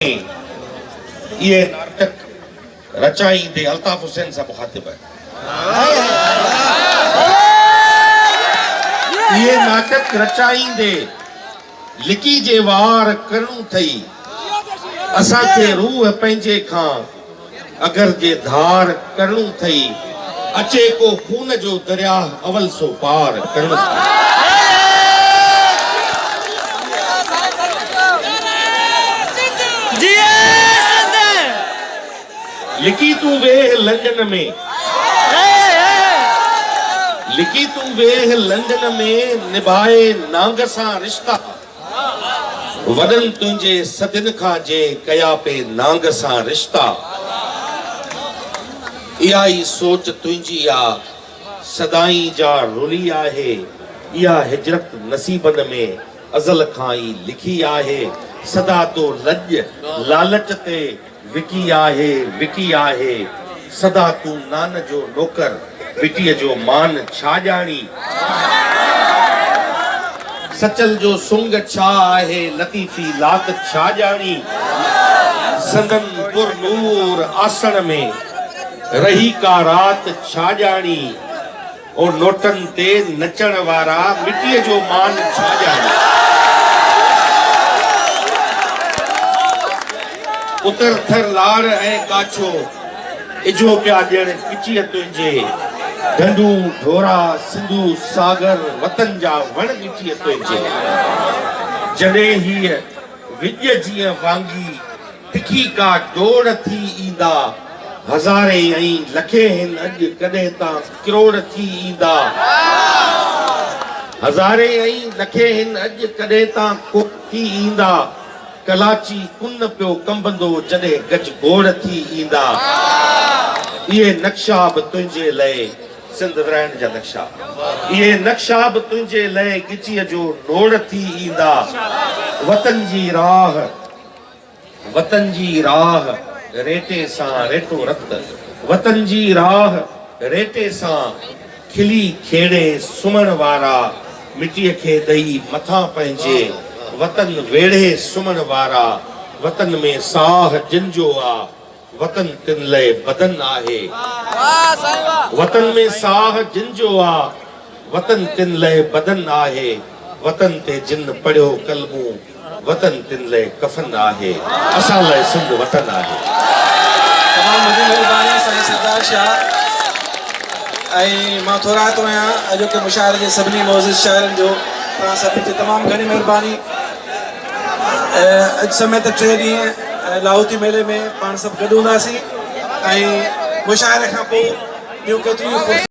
ये नाटक रचाईंदे अल्ताफ हुसैन साहब मुखातिब है। ये नाटक रचाईंदे लिकी जे वार करूं थई असा के रूह पंहिंजे खां अगर जे धार करूं थई अचे को खून जो दरिया अवल सो पार करूं लिखी तू वेह लंदन में लिखी तू वेह लंदन में निभाए नांग सां रिश्ता वडन तुंहिंजे सदिन खां जे कया पे नांग सां रिश्ता इहा ई सोच तुंहिंजी आ सदाई जा रुली आहे इहा हिजरत नसीबन में अज़ल खां ई लिखी आहे सदा तो लज लालच ते विकी आहे सदा तू नान जो नौकर बिटीअ जो मान छा ॼाणी सचल जो सुंग छा आहे लतीफ़ी लात छा ॼाणी संदन पुर नूर आसण में रही का रात छा ॼाणी और नोटन ते नचण वारा मिटीअ जो मान छा ॼाणी उतर थर लाड़ ऐं काछो इजो पिया ॾियण पिचीअ तुंहिंजे ढंढू ढोरा सिंधु सागर वतन जा वण पिचीअ तुंहिंजे जॾहिं हीअ विॼ जीअं वांगी तिखी का डोड़ थी ईंदा हज़ारे ऐं लखे हिन अॼु कॾहिं तां किरोड़ थी ईंदा हज़ारे ऐं लखे हिन अॼु कॾहिं तां थी ईंदा कलाची कुन पियो कंबंदो जॾहिं गज गोड़ थी ईंदा इहे नक्शा बि तुंहिंजे लाइ सिंध विराइण जा नक्शा इहे नक्शा बि तुंहिंजे लाइ गिचीअ जो नोड़ थी ईंदा वतन जी राह रेटे सां रेटो रत वतन जी राह रेटे सां खिली खेड़े सुमण वारा मिटीअ खे ॾेई मथां पंहिंजे वतन वेड़े सुमण वारा वतन में साह जिन जो आ वतन तिन लाइ बदन आहे वतन में साह जिन जो आ वतन तिन लाइ बदन आहे वतन ते जिन पढ़ियो कलमू वतन तिन लाइ कफन आहे असां लाइ सिंध वतन आहे तमाम वॾी महिरबानी साईं सरदार शाह ऐं मां थोरा थो आहियां अॼोके मुशाइरे जे सभिनी मौज़ूद शाइरनि जो तव्हां सभिनी जी तमामु घणी महिरबानी अॼु समय त 3 ॾींहं लाहौती मेले में पाण सभु गॾु हूंदासीं ऐं मुशाइरे खां पोइ ॿियूं केतिरियूं